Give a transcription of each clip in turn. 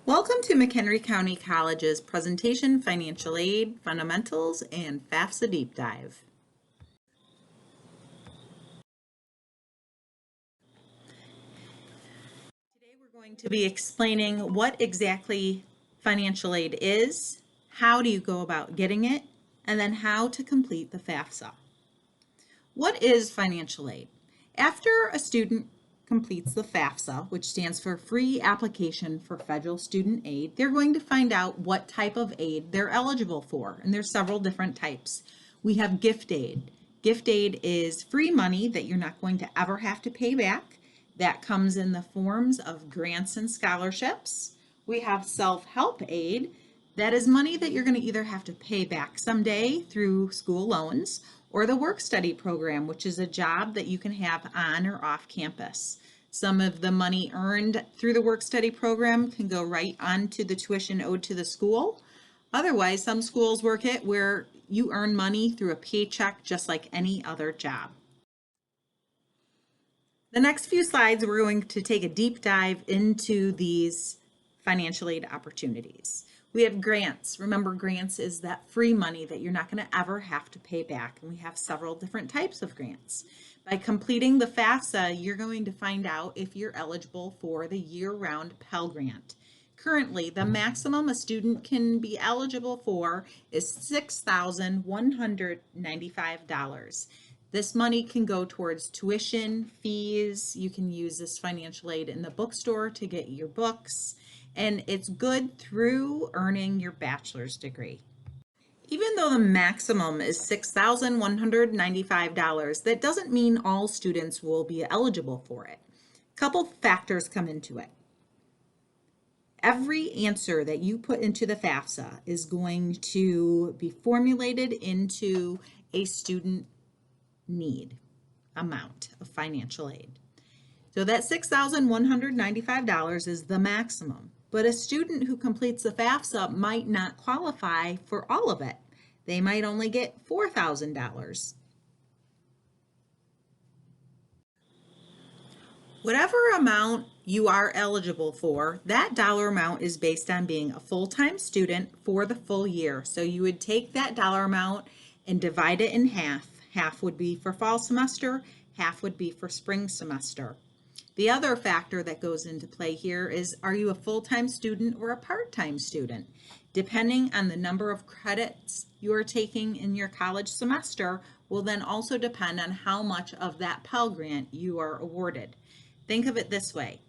Welcome to McHenry County College's Presentation Financial Aid Fundamentals and FAFSA Deep Dive. Today we're going to be explaining what exactly financial aid is, how do you go about getting it, and then how to complete the FAFSA. What is financial aid? After a student completes the FAFSA, which stands for Free Application for Federal Student Aid, they're going to find out what type of aid they're eligible for. And there's several different types. We have gift aid. Gift aid is free money that you're not going to ever have to pay back. That comes in the forms of grants and scholarships. We have self-help aid. That is money that you're going to either have to pay back someday through school loans, or the WorkStudy Program, which is a job that you can have on or off campus. Some of the money earned through the WorkStudy Program can go right onto the tuition owed to the school. Otherwise, some schools work it where you earn money through a paycheck just like any other job. The next few slides, we're going to take a deep dive into these financial aid opportunities. We have grants. Remember, grants is that free money that you're not going to ever have to pay back. And we have several different types of grants. By completing the FAFSA, you're going to find out if you're eligible for the year-round Pell Grant. Currently, the maximum a student can be eligible for is $6,195. This money can go towards tuition, fees. You can use this financial aid in the bookstore to get your books. And it's good through earning your bachelor's degree. Even though the maximum is $6,195, that doesn't mean all students will be eligible for it. A couple factors come into it. Every answer that you put into the FAFSA is going to be formulated into a student need amount of financial aid. So that $6,195 is the maximum. But a student who completes the FAFSA might not qualify for all of it. They might only get $4,000. Whatever amount you are eligible for, that dollar amount is based on being a full-time student for the full year. So you would take that dollar amount and divide it in half. Half would be for fall semester, half would be for spring semester. The other factor that goes into play here is, are you a full-time student or a part-time student? Depending on the number of credits you are taking in your college semester will then also depend on how much of that Pell Grant you are awarded. Think of it this way.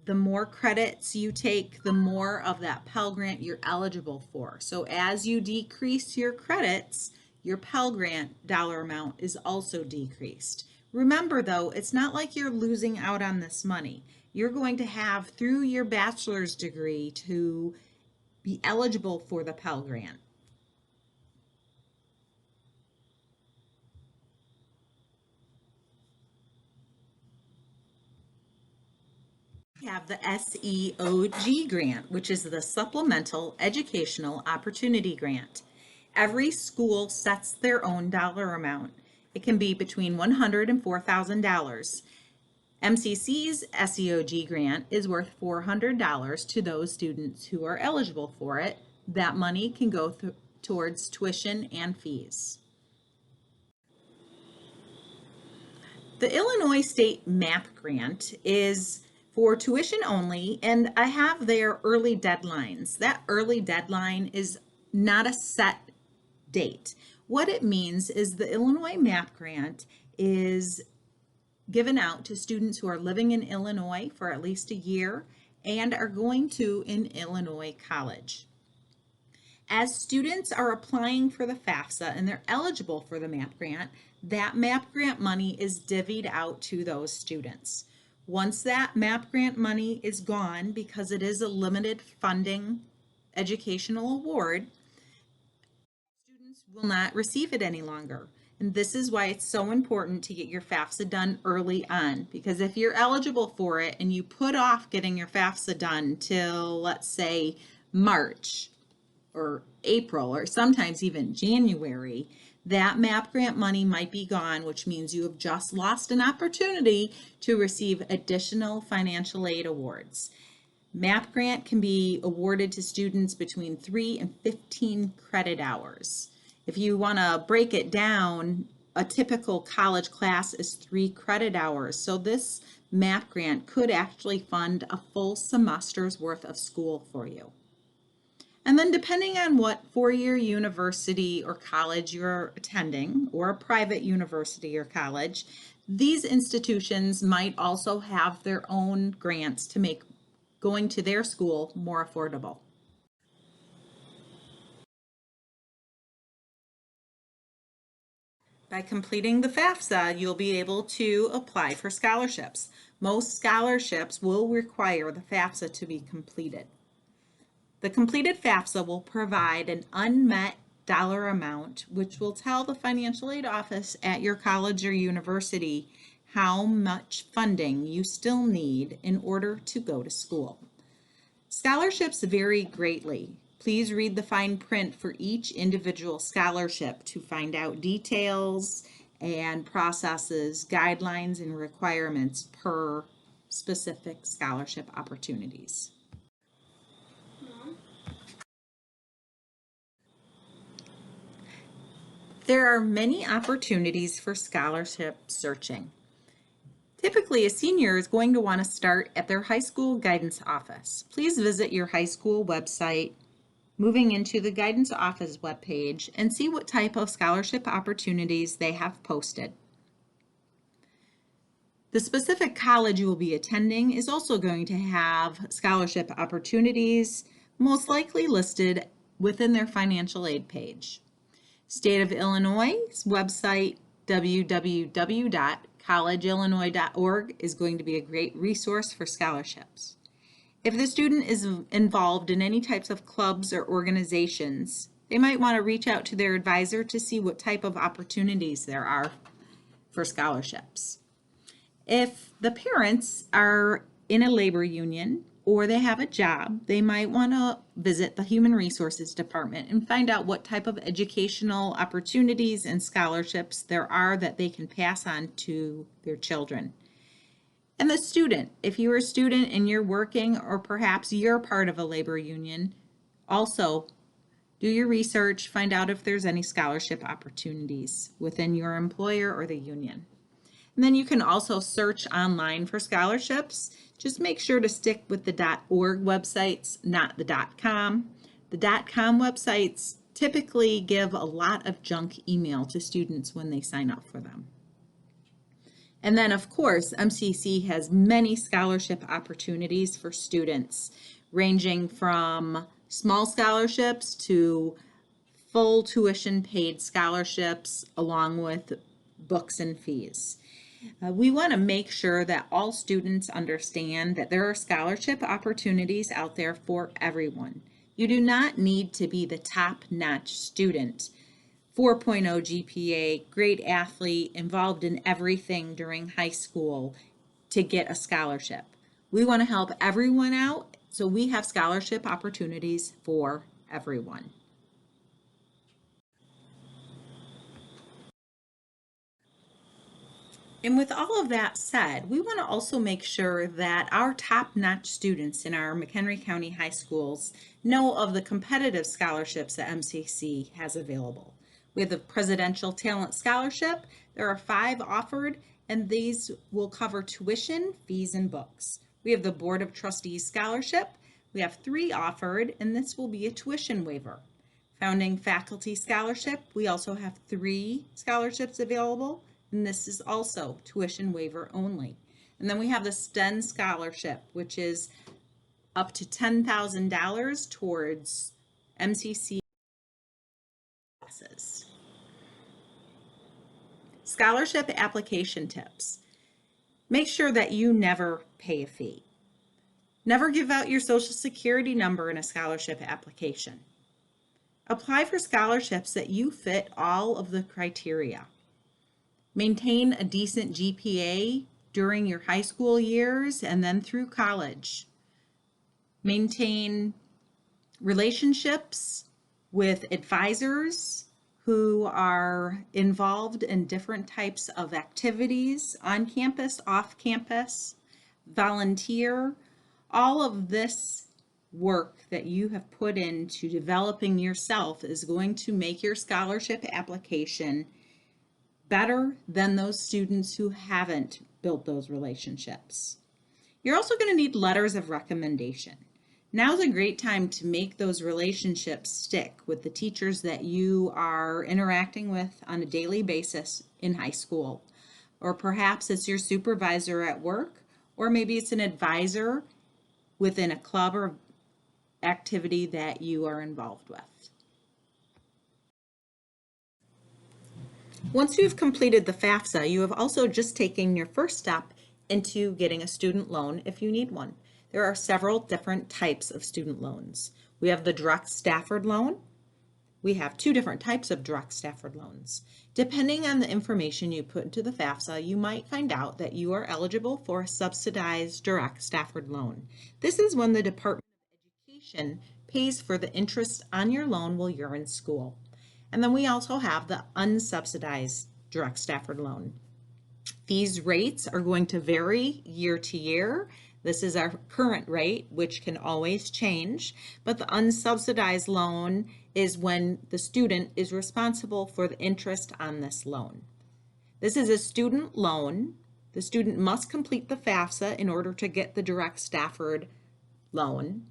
The more credits you take, the more of that Pell Grant you're eligible for. So as you decrease your credits, your Pell Grant dollar amount is also decreased. Remember though, it's not like you're losing out on this money. You're going to have through your bachelor's degree to be eligible for the Pell Grant. We have the SEOG grant, which is the Supplemental Educational Opportunity Grant. Every school sets their own dollar amount. It can be between $100 and $4,000. MCC's SEOG grant is worth $400 to those students who are eligible for it. That money can go towards tuition and fees. The Illinois State MAP grant is for tuition only, and I have their early deadlines. That early deadline is not a set date. What it means is the Illinois MAP grant is given out to students who are living in Illinois for at least a year and are going to an Illinois college. As students are applying for the FAFSA and they're eligible for the MAP grant, that MAP grant money is divvied out to those students. Once that MAP grant money is gone, because it is a limited funding educational award, students will not receive it any longer. And this is why it's so important to get your FAFSA done early on, because if you're eligible for it and you put off getting your FAFSA done till, let's say, March or April or sometimes even January, that MAP grant money might be gone, which means you have just lost an opportunity to receive additional financial aid awards. MAP grant can be awarded to students between 3 and 15 credit hours. If you want to break it down, a typical college class is 3 credit hours. So this MAP grant could actually fund a full semester's worth of school for you. And then depending on what four-year university or college you're attending, or a private university or college, these institutions might also have their own grants to make going to their school more affordable. By completing the FAFSA, you'll be able to apply for scholarships. Most scholarships will require the FAFSA to be completed. The completed FAFSA will provide an unmet dollar amount, which will tell the financial aid office at your college or university how much funding you still need in order to go to school. Scholarships vary greatly. Please read the fine print for each individual scholarship to find out details and processes, guidelines, and requirements per specific scholarship opportunities. There are many opportunities for scholarship searching. Typically, a senior is going to want to start at their high school guidance office. Please visit your high school website, moving into the guidance office webpage, and see what type of scholarship opportunities they have posted. The specific college you will be attending is also going to have scholarship opportunities, most likely listed within their financial aid page. State of Illinois' website, www.collegeillinois.org, is going to be a great resource for scholarships. If the student is involved in any types of clubs or organizations, they might want to reach out to their advisor to see what type of opportunities there are for scholarships. If the parents are in a labor union or they have a job, they might want to visit the Human Resources Department and find out what type of educational opportunities and scholarships there are that they can pass on to their children. And the student, if you're a student and you're working, or perhaps you're part of a labor union, also do your research, find out if there's any scholarship opportunities within your employer or the union. And then you can also search online for scholarships. Just make sure to stick with the .org websites, not the .com. The .com websites typically give a lot of junk email to students when they sign up for them. And then, of course, MCC has many scholarship opportunities for students, ranging from small scholarships to full tuition paid scholarships, along with books and fees. We want to make sure that all students understand that there are scholarship opportunities out there for everyone. You do not need to be the top-notch student, 4.0 GPA, great athlete, involved in everything during high school to get a scholarship. We want to help everyone out, so we have scholarship opportunities for everyone. And with all of that said, we want to also make sure that our top-notch students in our McHenry County high schools know of the competitive scholarships that MCC has available. We have the Presidential Talent Scholarship. There are 5 offered, and these will cover tuition, fees, and books. We have the Board of Trustees Scholarship. We have 3 offered, and this will be a tuition waiver. Founding Faculty Scholarship, we also have 3 scholarships available, and this is also tuition waiver only. And then we have the STEM Scholarship, which is up to $10,000 towards MCC classes. Scholarship application tips. Make sure that you never pay a fee. Never give out your Social Security number in a scholarship application. Apply for scholarships that you fit all of the criteria. Maintain a decent GPA during your high school years and then through college. Maintain relationships with advisors who are involved in different types of activities on campus, off campus. Volunteer. All of this work that you have put into developing yourself is going to make your scholarship application better than those students who haven't built those relationships. You're also going to need letters of recommendation. Now's a great time to make those relationships stick with the teachers that you are interacting with on a daily basis in high school. Or perhaps it's your supervisor at work, or maybe it's an advisor within a club or activity that you are involved with. Once you've completed the FAFSA, you have also just taken your first step into getting a student loan if you need one. There are several different types of student loans. We have the direct Stafford loan. We have two different types of direct Stafford loans. Depending on the information you put into the FAFSA, you might find out that you are eligible for a subsidized direct Stafford loan. This is when the Department of Education pays for the interest on your loan while you're in school. And then we also have the unsubsidized direct Stafford loan. These rates are going to vary year to year. This is our current rate, which can always change, but the unsubsidized loan is when the student is responsible for the interest on this loan. This is a student loan. The student must complete the FAFSA in order to get the direct Stafford loan.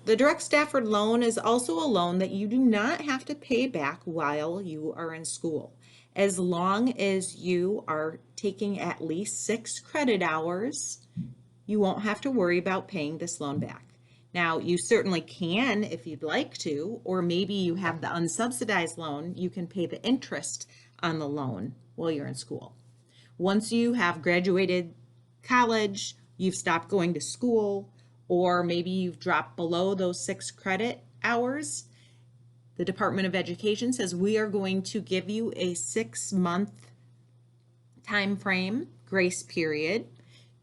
The direct Stafford loan is also a loan that you do not have to pay back while you are in school. As long as you are taking at least 6 credit hours, you won't have to worry about paying this loan back. Now, you certainly can if you'd like to, or maybe you have the unsubsidized loan, you can pay the interest on the loan while you're in school. Once you have graduated college, you've stopped going to school, or maybe you've dropped below those 6 credit hours, the Department of Education says we are going to give you a 6-month time frame, grace period,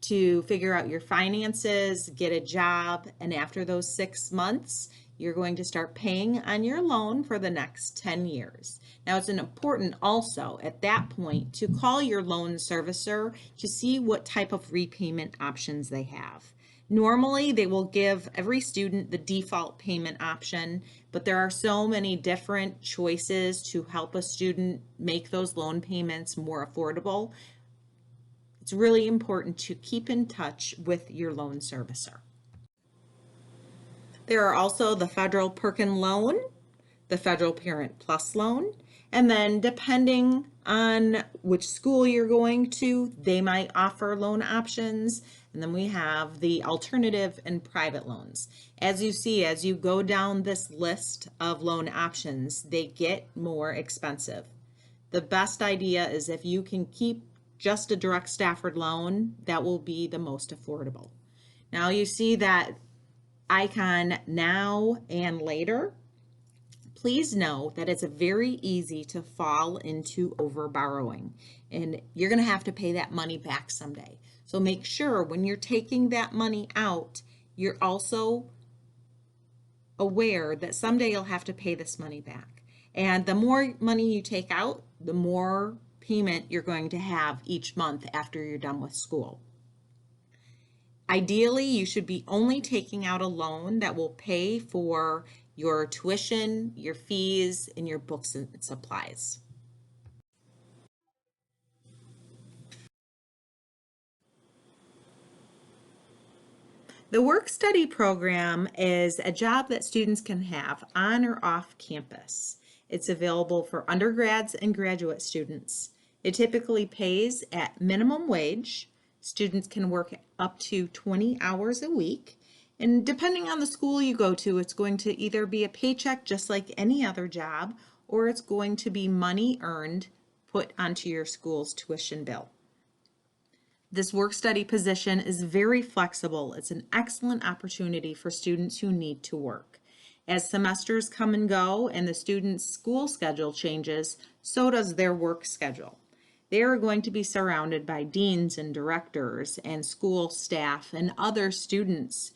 to figure out your finances, get a job, and after those 6 months, you're going to start paying on your loan for the next 10 years. Now, it's important also at that point to call your loan servicer to see what type of repayment options they have. Normally, they will give every student the default payment option, but there are so many different choices to help a student make those loan payments more affordable. It's really important to keep in touch with your loan servicer. There are also the Federal Perkin Loan, the Federal Parent Plus Loan, and then depending on which school you're going to, they might offer loan options. And then we have the alternative and private loans. As you see, as you go down this list of loan options, they get more expensive. The best idea is if you can keep just a direct Stafford loan, that will be the most affordable. Now you see that icon now and later. Please know that it's very easy to fall into overborrowing, and you're going to have to pay that money back someday. So make sure when you're taking that money out, you're also aware that someday you'll have to pay this money back. And the more money you take out, the more payment you're going to have each month after you're done with school. Ideally, you should be only taking out a loan that will pay for your tuition, your fees, and your books and supplies. The WorkStudy program is a job that students can have on or off campus. It's available for undergrads and graduate students. It typically pays at minimum wage. Students can work up to 20 hours a week. And depending on the school you go to, it's going to either be a paycheck just like any other job, or it's going to be money earned put onto your school's tuition bill. This work-study position is very flexible. It's an excellent opportunity for students who need to work. As semesters come and go and the student's school schedule changes, so does their work schedule. They are going to be surrounded by deans and directors and school staff and other students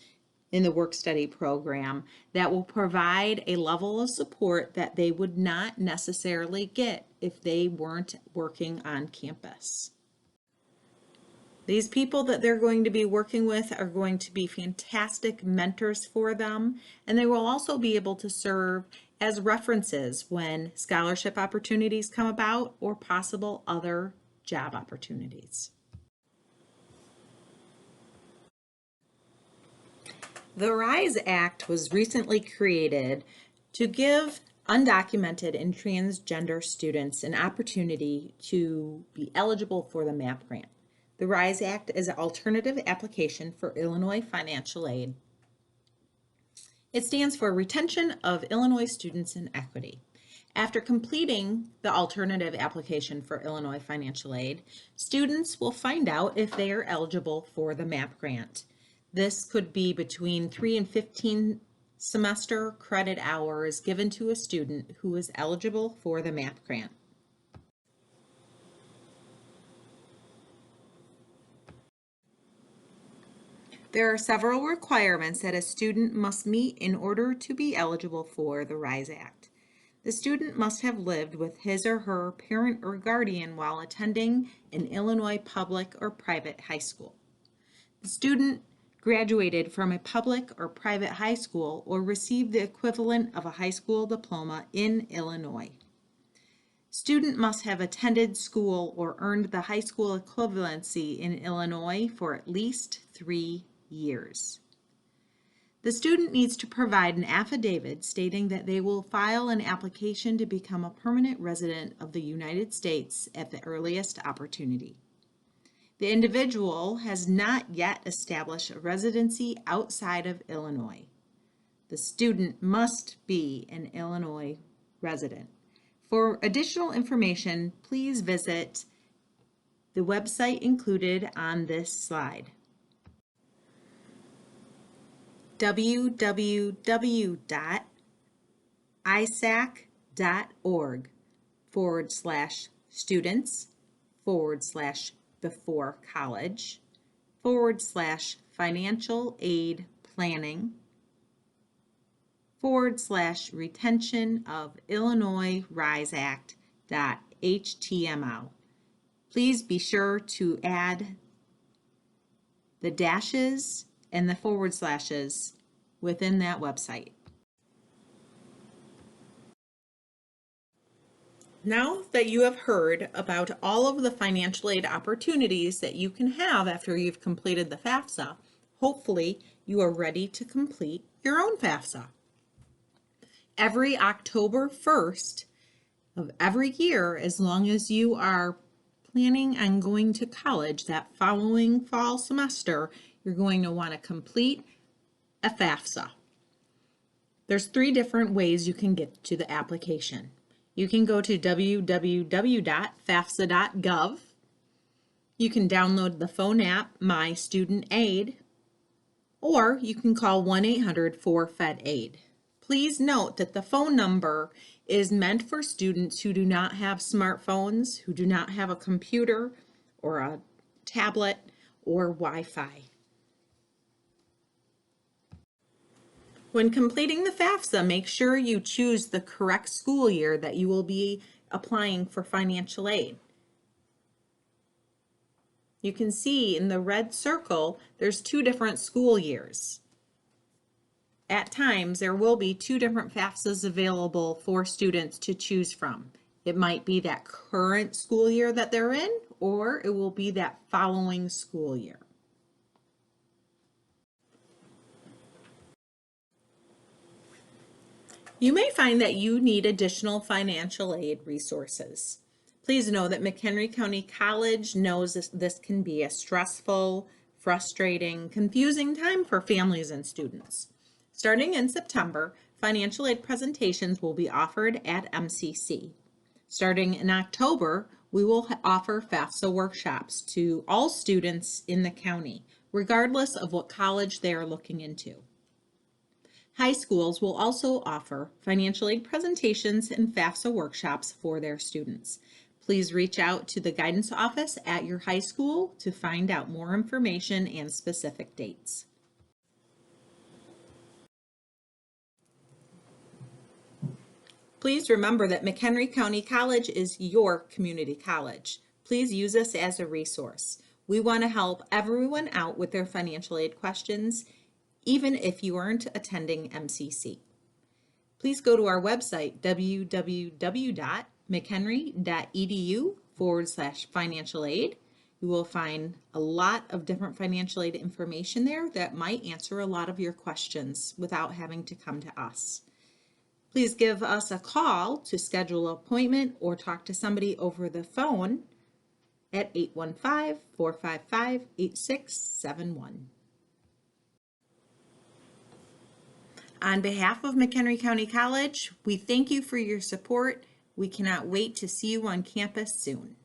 in the WorkStudy program that will provide a level of support that they would not necessarily get if they weren't working on campus. These people that they're going to be working with are going to be fantastic mentors for them, and they will also be able to serve as references when scholarship opportunities come about or possible other job opportunities. The RISE Act was recently created to give undocumented and transgender students an opportunity to be eligible for the MAP grant. The RISE Act is an alternative application for Illinois financial aid. It stands for Retention of Illinois Students in Equity. After completing the alternative application for Illinois financial aid, students will find out if they are eligible for the MAP grant. This could be between 3 and 15 semester credit hours given to a student who is eligible for the MAP grant. There are several requirements that a student must meet in order to be eligible for the RISE Act. The student must have lived with his or her parent or guardian while attending an Illinois public or private high school. The student graduated from a public or private high school or received the equivalent of a high school diploma in Illinois. Student must have attended school or earned the high school equivalency in Illinois for at least 3 years. The student needs to provide an affidavit stating that they will file an application to become a permanent resident of the United States at the earliest opportunity. The individual has not yet established a residency outside of Illinois. The student must be an Illinois resident. For additional information, please visit the website included on this slide. www.isac.org/students/before college/financial aid planning/retention of Illinois RISE Act.html. Please be sure to add the dashes and the forward slashes within that website. Now that you have heard about all of the financial aid opportunities that you can have after you've completed the FAFSA, hopefully you are ready to complete your own FAFSA. Every October 1st of every year, as long as you are planning on going to college that following fall semester, you're going to want to complete a FAFSA. There's 3 different ways you can get to the application. You can go to www.fafsa.gov. You can download the phone app, My Student Aid, or you can call 1-800-4FED-AID. Please note that the phone number is meant for students who do not have smartphones, who do not have a computer or a tablet or Wi-Fi. When completing the FAFSA, make sure you choose the correct school year that you will be applying for financial aid. You can see in the red circle, there's 2 different school years. At times, there will be 2 different FAFSAs available for students to choose from. It might be that current school year that they're in, or it will be that following school year. You may find that you need additional financial aid resources. Please know that McHenry County College knows this can be a stressful, frustrating, confusing time for families and students. Starting in September, financial aid presentations will be offered at MCC. Starting in October, we will offer FAFSA workshops to all students in the county, regardless of what college they are looking into. High schools will also offer financial aid presentations and FAFSA workshops for their students. Please reach out to the guidance office at your high school to find out more information and specific dates. Please remember that McHenry County College is your community college. Please use us as a resource. We want to help everyone out with their financial aid questions, even if you aren't attending MCC. Please go to our website, www.mchenry.edu/financial aid. You will find a lot of different financial aid information there that might answer a lot of your questions without having to come to us. Please give us a call to schedule an appointment or talk to somebody over the phone at 815-455-8671. On behalf of McHenry County College, we thank you for your support. We cannot wait to see you on campus soon.